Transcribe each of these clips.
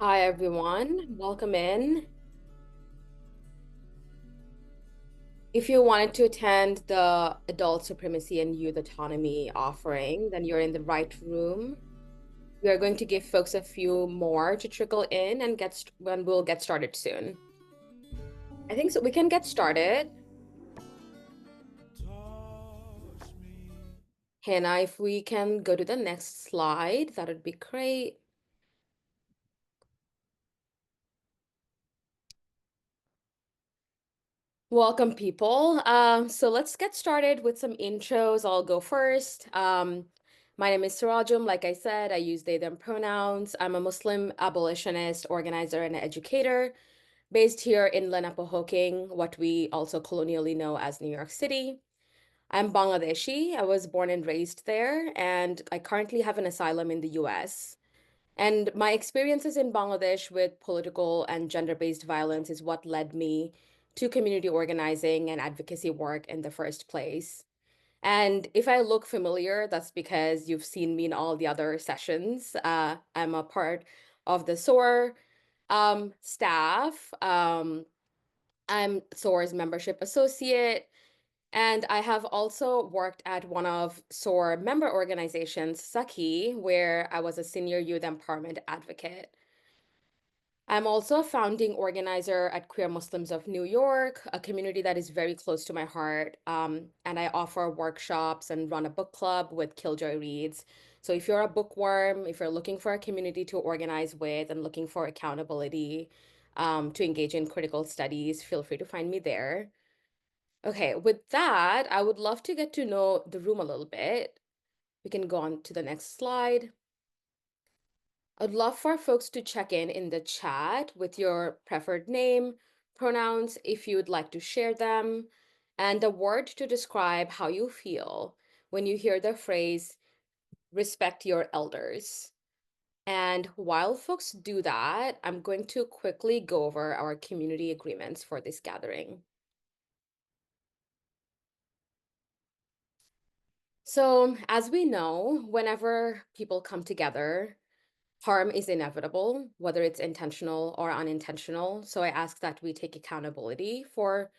Hi, everyone. Welcome in. If you wanted to attend the Adult Supremacy and Youth Autonomy offering, then you're in the right room. We are going to give folks a few more to trickle in and when we'll get started soon. I think so. We can get started. Hannah, if we can go to the next slide, that would be great. Welcome, people. So let's get started with some intros. I'll go first. My name is Sirajum. Like I said, I use they, them pronouns. I'm a Muslim abolitionist, organizer, and educator based here in Lenapehoking, what we also colonially know as New York City. I'm Bangladeshi. I was born and raised there, and I currently have an asylum in the US. And my experiences in Bangladesh with political and gender-based violence is what led me to community organizing and advocacy work in the first place. And if I look familiar, that's because you've seen me in all the other sessions. I'm a part of the SOAR staff. I'm SOAR's membership associate. And I have also worked at one of SOAR member organizations, Saki, where I was a senior youth empowerment advocate. I'm also a founding organizer at Queer Muslims of New York, a community that is very close to my heart. And I offer workshops and run a book club with Killjoy Reads. So if you're a bookworm, if you're looking for a community to organize with and looking for accountability, to engage in critical studies, feel free to find me there. Okay, with that, I would love to get to know the room a little bit. We can go on to the next slide. I'd love for folks to check in the chat with your preferred name, pronouns if you'd like to share them, and a word to describe how you feel when you hear the phrase, respect your elders. And while folks do that, I'm going to quickly go over our community agreements for this gathering. So, as we know, whenever people come together, harm is inevitable, whether it's intentional or unintentional. So I ask that we take accountability for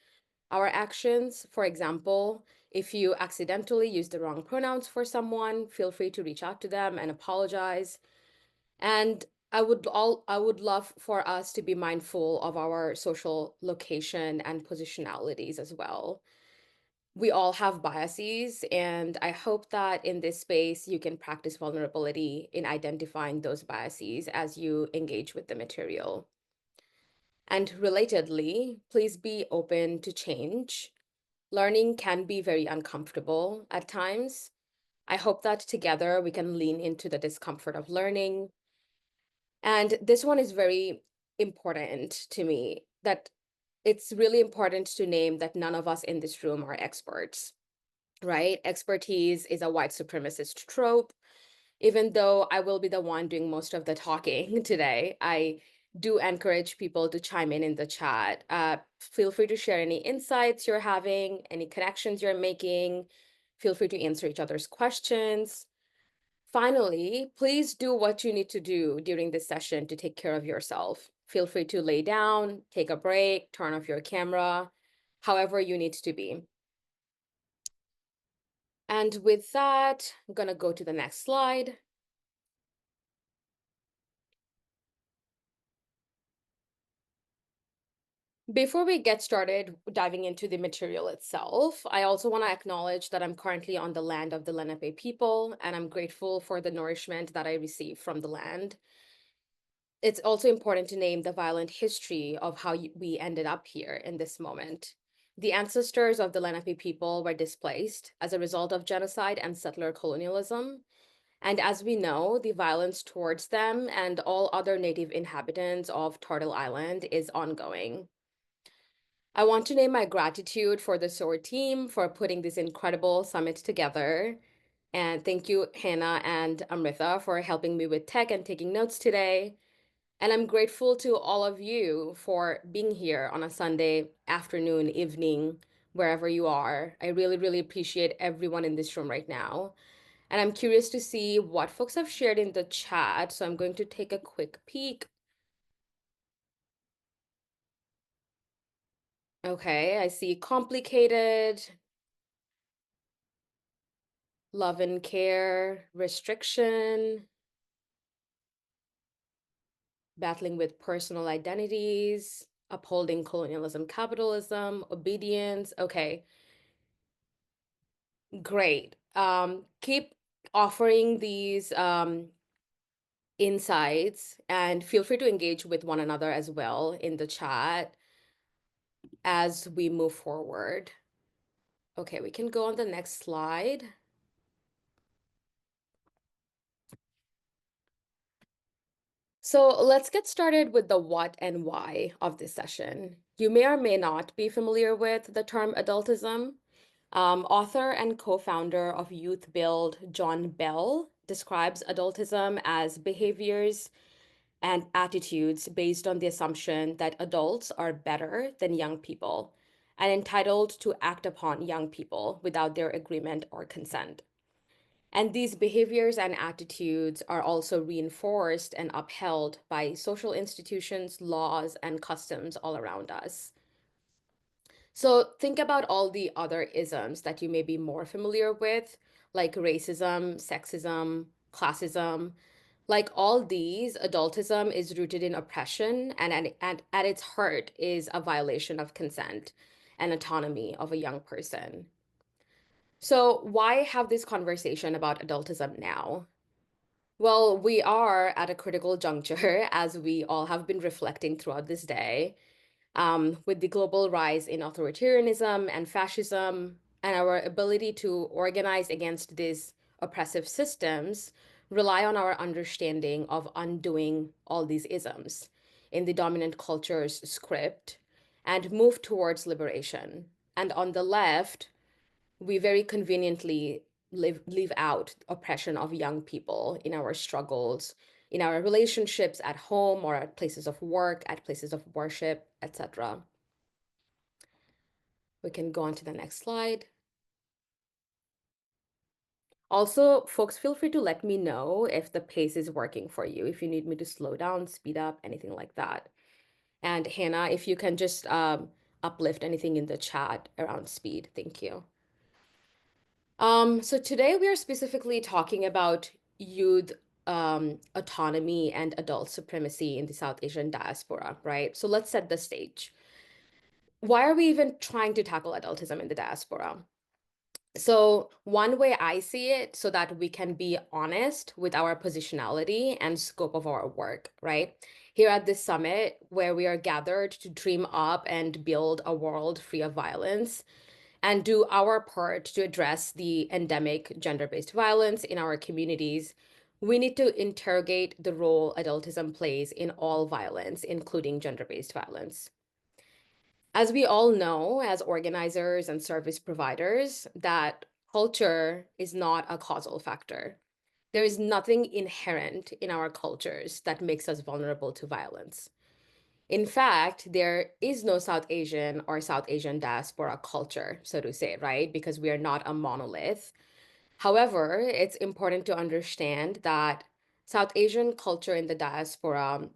our actions. For example, if you accidentally use the wrong pronouns for someone, feel free to reach out to them and apologize. And I would love for us to be mindful of our social location and positionalities as well. We all have biases, and I hope that in this space you can practice vulnerability in identifying those biases as you engage with the material. And relatedly, please be open to change. Learning can be very uncomfortable at times. I hope that together we can lean into the discomfort of learning. And this one is very important to me, that it's really important to name that none of us in this room are experts, right? Expertise is a white supremacist trope. Even though I will be the one doing most of the talking today, I do encourage people to chime in the chat. Feel free to share any insights you're having, any connections you're making. Feel free to answer each other's questions. Finally, please do what you need to do during this session to take care of yourself. Feel free to lay down, take a break, turn off your camera, however you need to be. And with that, I'm gonna go to the next slide. Before we get started diving into the material itself, I also want to acknowledge that I'm currently on the land of the Lenape people, and I'm grateful for the nourishment that I receive from the land. It's also important to name the violent history of how we ended up here in this moment. The ancestors of the Lenape people were displaced as a result of genocide and settler colonialism. And as we know, the violence towards them and all other native inhabitants of Turtle Island is ongoing. I want to name my gratitude for the SOAR team for putting this incredible summit together. And thank you, Hannah and Amrita, for helping me with tech and taking notes today. And I'm grateful to all of you for being here on a Sunday afternoon, evening, wherever you are. I really, really appreciate everyone in this room right now. And I'm curious to see what folks have shared in the chat. So I'm going to take a quick peek. Okay, I see complicated, love and care, restriction, battling with personal identities, upholding colonialism, capitalism, obedience. Okay, great. Keep offering these insights and feel free to engage with one another as well in the chat as we move forward. Okay, we can go on the next slide. So let's get started with the what and why of this session. You may or may not be familiar with the term adultism. Author and co-founder of Youth Build, John Bell, describes adultism as behaviors and attitudes based on the assumption that adults are better than young people and entitled to act upon young people without their agreement or consent. And these behaviors and attitudes are also reinforced and upheld by social institutions, laws, and customs all around us. So think about all the other isms that you may be more familiar with, like racism, sexism, classism. Like all these, adultism is rooted in oppression, and at its heart is a violation of consent and autonomy of a young person. So, why have this conversation about adultism now? Well, we are at a critical juncture, as we all have been reflecting throughout this day, with the global rise in authoritarianism and fascism, and our ability to organize against these oppressive systems rely on our understanding of undoing all these isms in the dominant culture's script and move towards liberation. And on the left, we very conveniently leave out oppression of young people in our struggles, in our relationships at home or at places of work, at places of worship, etc. We can go on to the next slide. Also, folks, feel free to let me know if the pace is working for you, if you need me to slow down, speed up, anything like that. And Hannah, if you can just uplift anything in the chat around speed, thank you. So today we are specifically talking about youth autonomy and adult supremacy in the South Asian diaspora, right? So let's set the stage. Why are we even trying to tackle adultism in the diaspora? So one way I see it, so that we can be honest with our positionality and scope of our work, right? Here at this summit, where we are gathered to dream up and build a world free of violence, and do our part to address the endemic gender-based violence in our communities, we need to interrogate the role adultism plays in all violence, including gender-based violence. As we all know, as organizers and service providers, that culture is not a causal factor. There is nothing inherent in our cultures that makes us vulnerable to violence. In fact, there is no South Asian or South Asian diaspora culture, so to say, right? Because we are not a monolith. However, it's important to understand that South Asian culture in the diaspora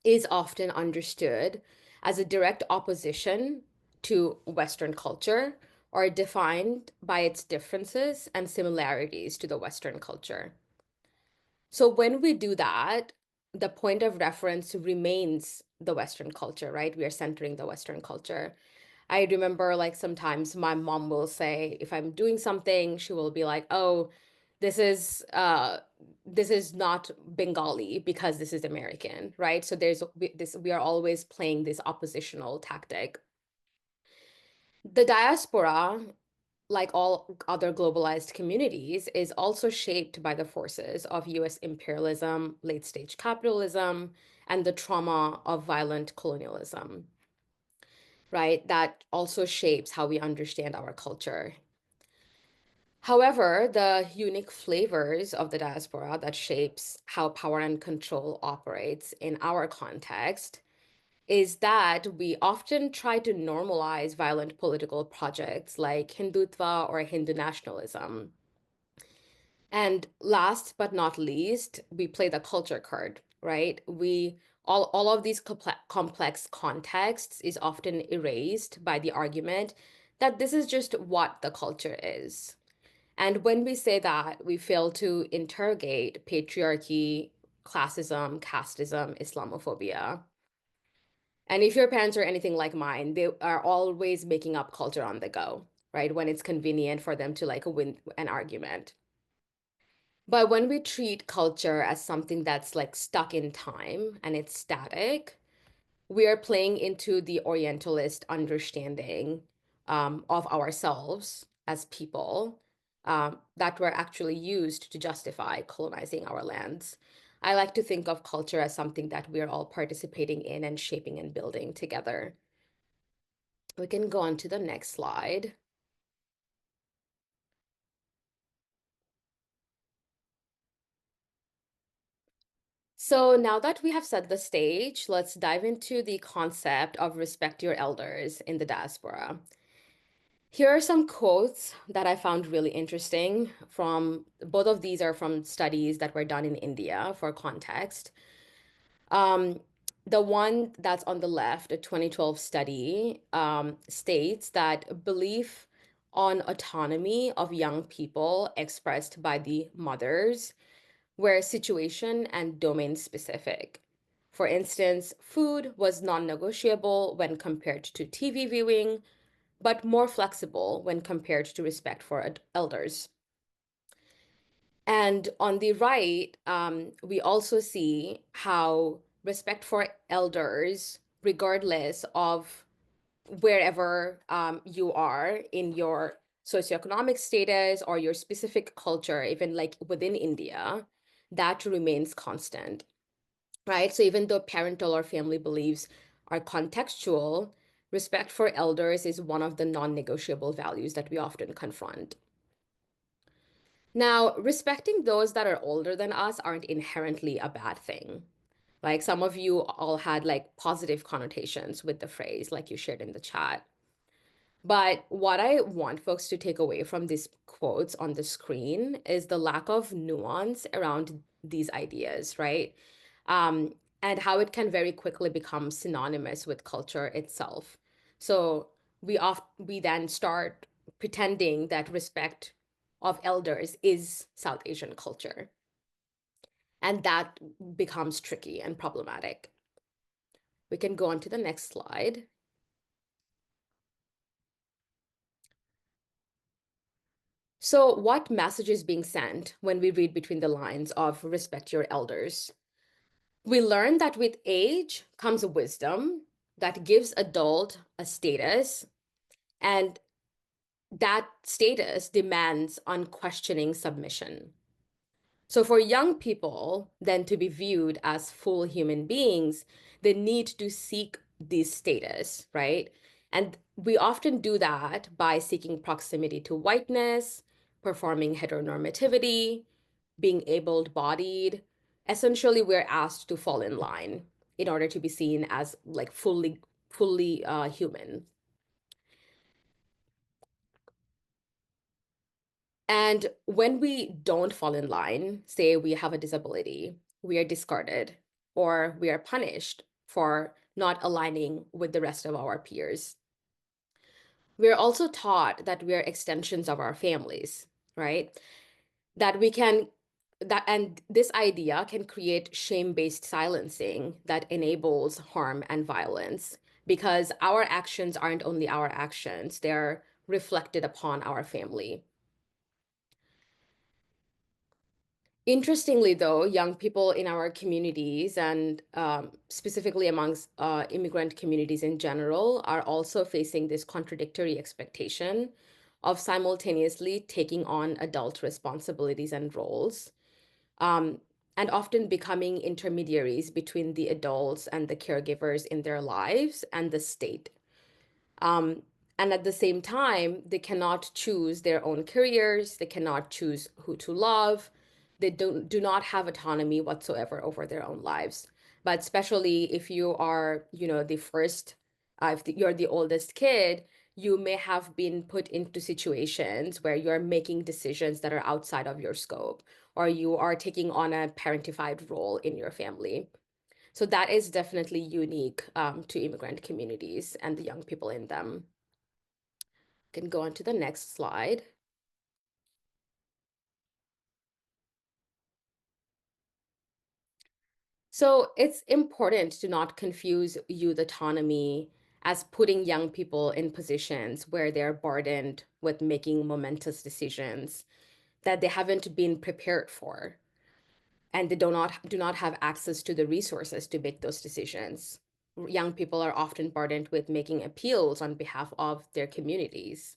is often understood as a direct opposition to Western culture or defined by its differences and similarities to the Western culture. So when we do that, the point of reference remains the Western culture, right? We are centering the Western culture. I remember like sometimes my mom will say, if I'm doing something, she will be like, oh, this is this is not Bengali because this is American, right? So we are always playing this oppositional tactic. The diaspora, like all other globalized communities, is also shaped by the forces of US imperialism, late stage capitalism, and the trauma of violent colonialism, right? That also shapes how we understand our culture. However, the unique flavors of the diaspora that shapes how power and control operates in our context is that we often try to normalize violent political projects like Hindutva or Hindu nationalism. And last but not least, we play the culture card. right? All of these complex contexts is often erased by the argument that this is just what the culture is. And when we say that, we fail to interrogate patriarchy, classism, casteism, Islamophobia. And if your parents are anything like mine, they are always making up culture on the go, right? When it's convenient for them to like win an argument. But when we treat culture as something that's like stuck in time and it's static, we are playing into the Orientalist understanding of ourselves as people that were actually used to justify colonizing our lands. I like to think of culture as something that we're all participating in and shaping and building together. We can go on to the next slide. So now that we have set the stage, let's dive into the concept of respect your elders in the diaspora. Here are some quotes that I found really interesting from both of these are from studies that were done in India for context. Um, the one that's on the left, a 2012 study, states that belief on autonomy of young people expressed by the mothers were situation and domain specific. For instance, food was non-negotiable when compared to TV viewing, but more flexible when compared to respect for elders. And on the right, we also see how respect for elders, regardless of wherever you are in your socioeconomic status or your specific culture, even like within India, that remains constant, right? So even though parental or family beliefs are contextual, respect for elders is one of the non-negotiable values that we often confront. Now, respecting those that are older than us aren't inherently a bad thing. Like some of you all had like positive connotations with the phrase, like you shared in the chat. But what I want folks to take away from these quotes on the screen is the lack of nuance around these ideas, right? Um, and how it can very quickly become synonymous with culture itself. So we then start pretending that respect of elders is South Asian culture. And that becomes tricky and problematic. We can go on to the next slide. So, what message is being sent when we read between the lines of respect your elders? We learn that with age comes wisdom that gives adult a status, and that status demands unquestioning submission. So, for young people, then to be viewed as full human beings, they need to seek this status, right? And we often do that by seeking proximity to whiteness, performing heteronormativity, being able-bodied. Essentially, we're asked to fall in line in order to be seen as like fully human. And when we don't fall in line, say we have a disability, we are discarded or we are punished for not aligning with the rest of our peers. We're also taught that we are extensions of our families, right? That we can that and this idea can create shame-based silencing that enables harm and violence because our actions aren't only our actions, they're reflected upon our family. Interestingly, though, young people in our communities and specifically amongst immigrant communities in general are also facing this contradictory expectation of simultaneously taking on adult responsibilities and roles, um, and often becoming intermediaries between the adults and the caregivers in their lives and the state. Um, and at the same time, they cannot choose their own careers, they cannot choose who to love, they do not have autonomy whatsoever over their own lives. But especially if you are, the first, you're the oldest kid, you may have been put into situations where you're making decisions that are outside of your scope, or you are taking on a parentified role in your family. So that is definitely unique to immigrant communities and the young people in them. Can go on to the next slide. So it's important to not confuse youth autonomy as putting young people in positions where they're burdened with making momentous decisions that they haven't been prepared for, and they do not have access to the resources to make those decisions. Young people are often burdened with making appeals on behalf of their communities.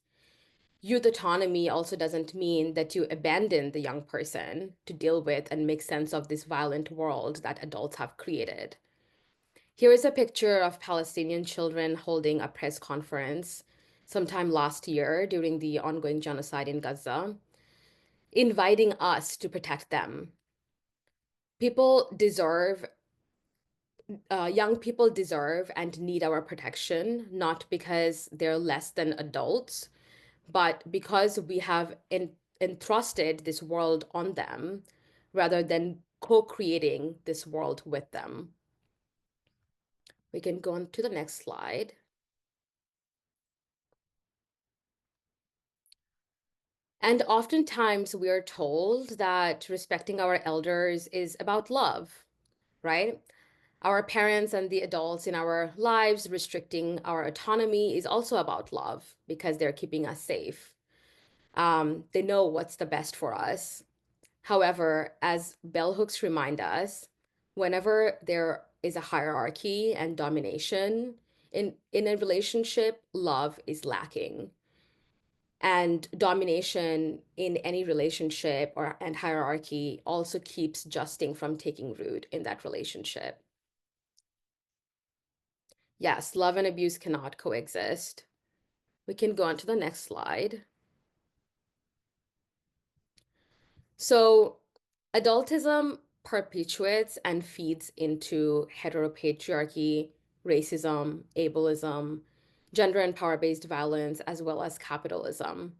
Youth autonomy also doesn't mean that you abandon the young person to deal with and make sense of this violent world that adults have created. Here is a picture of Palestinian children holding a press conference sometime last year during the ongoing genocide in Gaza, inviting us to protect them. People deserve, young people deserve and need our protection, not because they're less than adults, but because we have entrusted this world on them rather than co-creating this world with them. We can go on to the next slide. And oftentimes we are told that respecting our elders is about love, right? Our parents and the adults in our lives restricting our autonomy is also about love because they're keeping us safe. They know what's the best for us. However, as bell hooks remind us, whenever there is a hierarchy and domination in a relationship, love is lacking. And domination in any relationship or and hierarchy also keeps justing from taking root in that relationship. Yes, love and abuse cannot coexist. We can go on to the next slide. So, adultism perpetuates and feeds into heteropatriarchy, racism, ableism, gender and power-based violence, as well as capitalism.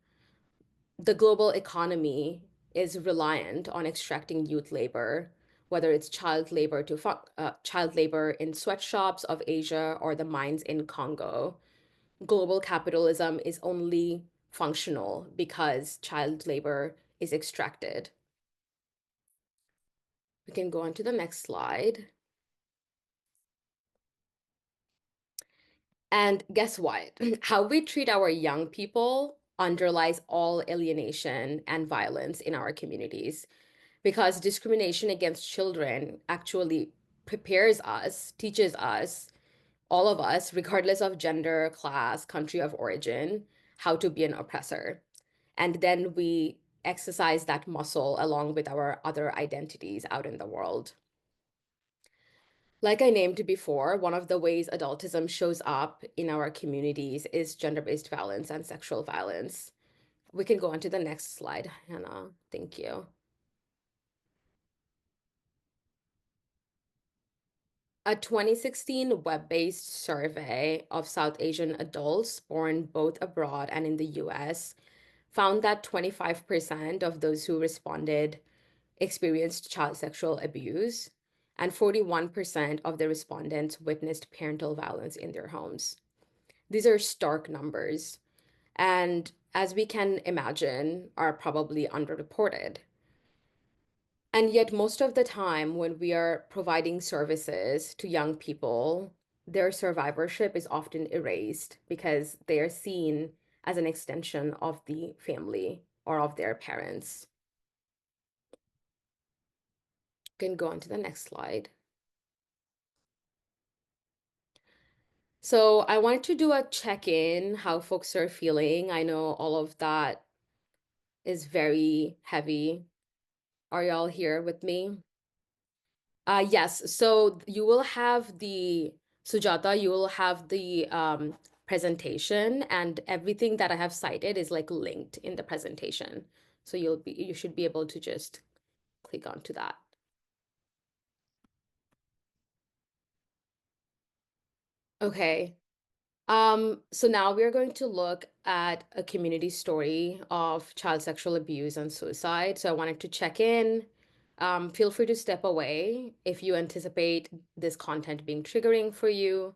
The global economy is reliant on extracting youth labor, whether it's child labor in sweatshops of Asia or the mines in Congo. Global capitalism is only functional because child labor is extracted. We can go on to the next slide. And guess what? How we treat our young people underlies all alienation and violence in our communities because discrimination against children actually prepares us, teaches us, all of us, regardless of gender, class, country of origin, how to be an oppressor. And then we exercise that muscle along with our other identities out in the world. Like I named before, one of the ways adultism shows up in our communities is gender-based violence and sexual violence. We can go on to the next slide, Hannah. Thank you. A 2016 web-based survey of South Asian adults born both abroad and in the US found that 25% of those who responded experienced child sexual abuse, and 41% of the respondents witnessed parental violence in their homes. These are stark numbers, and as we can imagine, are probably underreported. And yet, most of the time, when we are providing services to young people, their survivorship is often erased because they are seen as an extension of the family or of their parents. You can go on to the next slide. So I wanted to do a check-in, how folks are feeling. I know all of that is very heavy. Are y'all here with me? Yes, so you will have the Sujata, you will have the presentation, and everything that I have cited is like linked in the presentation. So you should be able to just click onto that. Okay. So now we're going to look at a community story of child sexual abuse and suicide. So I wanted to check in Feel free to step away if you anticipate this content being triggering for you.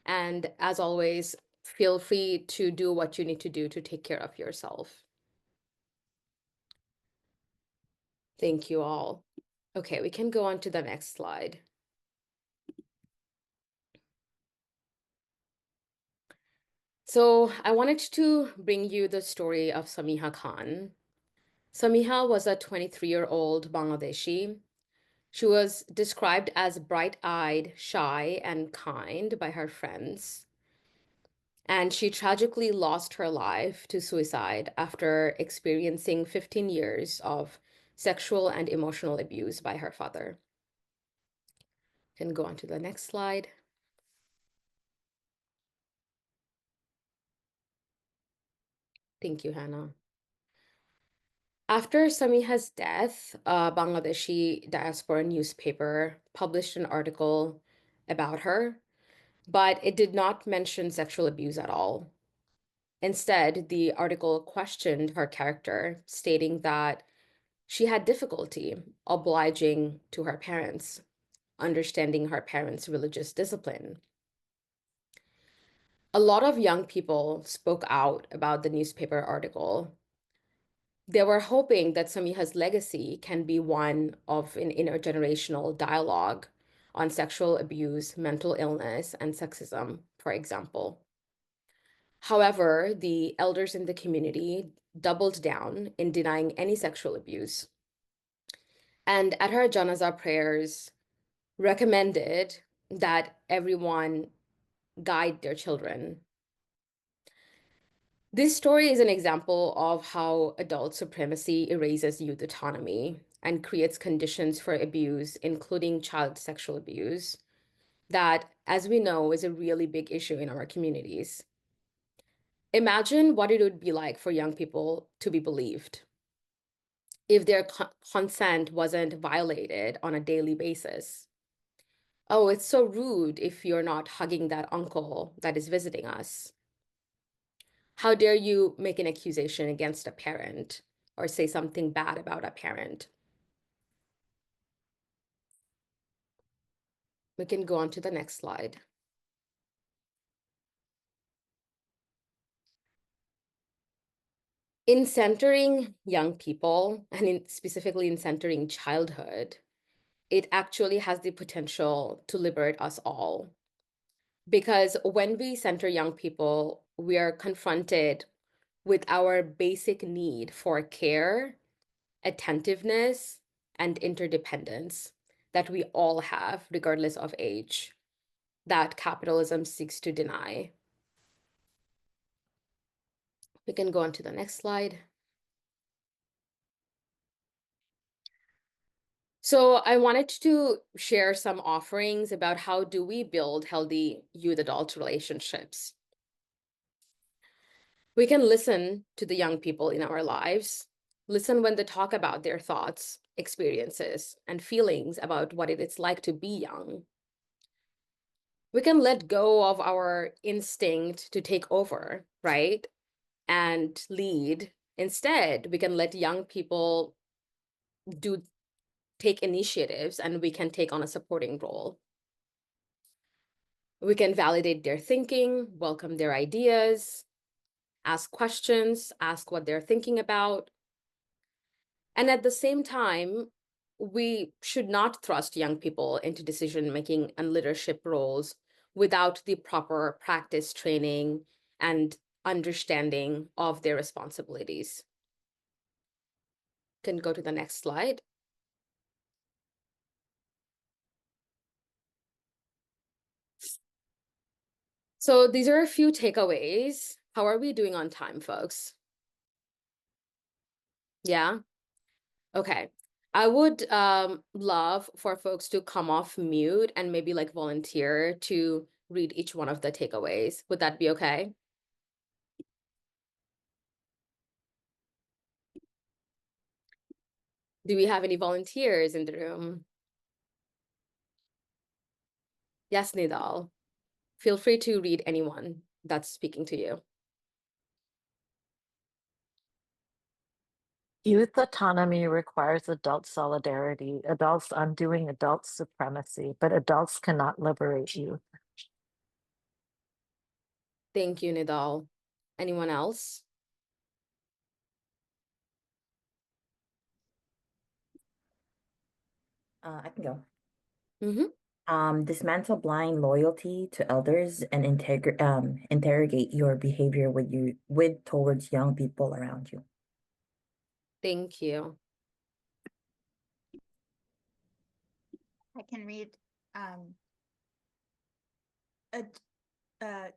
And as always, feel free to do what you need to do to take care of yourself. Thank you all. Okay, we can go on to the next slide. So I wanted to bring you the story of Samiha Khan. Samiha was a 23-year-old Bangladeshi. She was described as bright-eyed, shy, and kind by her friends. And she tragically lost her life to suicide after experiencing 15 years of sexual and emotional abuse by her father. Can go on to the next slide. Thank you, Hannah. After Samiha's death, a Bangladeshi diaspora newspaper published an article about her, but it did not mention sexual abuse at all. Instead, the article questioned her character, stating that she had difficulty obliging to her parents, understanding her parents' religious discipline. A lot of young people spoke out about the newspaper article. They were hoping that Samiha's legacy can be one of an intergenerational dialogue on sexual abuse, mental illness, and sexism, for example. However, the elders in the community doubled down in denying any sexual abuse. And at her janazah prayers, recommended that everyone guide their children. This story is an example of how adult supremacy erases youth autonomy and creates conditions for abuse, including child sexual abuse, that, as we know, is a really big issue in our communities. Imagine what it would be like for young people to be believed if their consent wasn't violated on a daily basis. Oh, it's so rude if you're not hugging that uncle that is visiting us. How dare you make an accusation against a parent or say something bad about a parent? We can go on to the next slide. In centering young people, and specifically in centering childhood, it actually has the potential to liberate us all. Because when we center young people, we are confronted with our basic need for care, attentiveness, and interdependence that we all have, regardless of age, that capitalism seeks to deny. We can go on to the next slide. So I wanted to share some offerings about how do we build healthy youth-adult relationships. We can listen to the young people in our lives, listen when they talk about their thoughts, experiences, and feelings about what it is like to be young. We can let go of our instinct to take over, right? And lead. Instead, we can let young people do take initiatives and we can take on a supporting role. We can validate their thinking, welcome their ideas, ask questions, ask what they're thinking about. And at the same time, we should not thrust young people into decision-making and leadership roles without the proper practice training and understanding of their responsibilities. Can go to the next slide. So these are a few takeaways. How are we doing on time, folks? Yeah? Okay. I would love for folks to come off mute and maybe like volunteer to read each one of the takeaways. Would that be okay? Do we have any volunteers in the room? Yes, Nidal. Feel free to read anyone that's speaking to you. Youth autonomy requires adult solidarity, adults undoing adult supremacy, but adults cannot liberate youth. Thank you, Nidal. Anyone else? I can go. Mm-hmm. Dismantle blind loyalty to elders and interrogate your behavior with towards young people around you. Thank you. I can read um, a,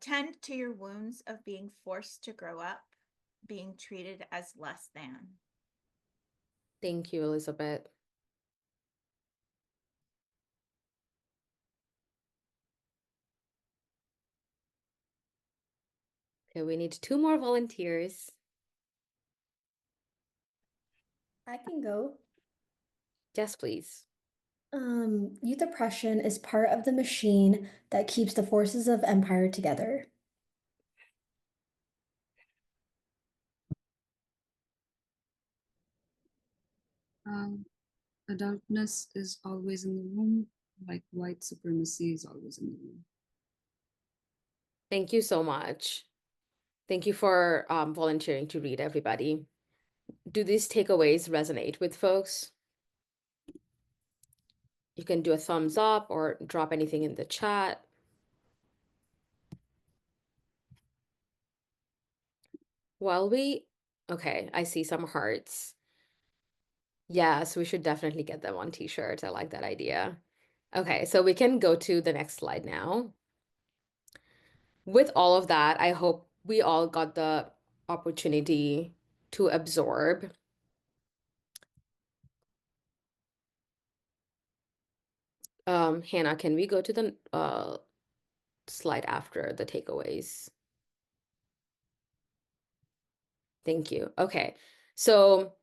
tend to your wounds of being forced to grow up, being treated as less than. Thank you, Elizabeth. Okay, we need two more volunteers. I can go. Yes, please. Youth oppression is part of the machine that keeps the forces of empire together. Um, Adultness is always in the room, like white supremacy is always in the room. Thank you so much. Thank you for volunteering to read, everybody. Do these takeaways resonate with folks? You can do a thumbs up or drop anything in the chat. Okay, I see some hearts. Yes, we should definitely get them on t-shirts. I like that idea. Okay, so we can go to the next slide now. With all of that, I hope we all got the opportunity to absorb. Hannah, can we go to the slide after the takeaways? Thank you. Okay, so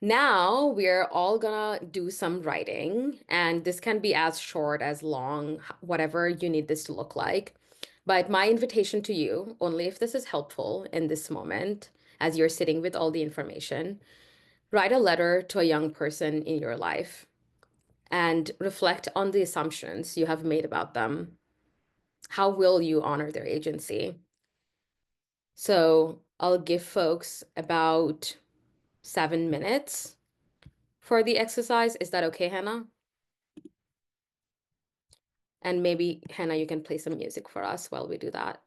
now we're all gonna do some writing, and this can be as short as long, whatever you need this to look like. But my invitation to you, only if this is helpful in this moment, as you're sitting with all the information, write a letter to a young person in your life and reflect on the assumptions you have made about them. How will you honor their agency? So I'll give folks about 7 minutes for the exercise. Is that okay, Hannah? And maybe, Hannah, you can play some music for us while we do that.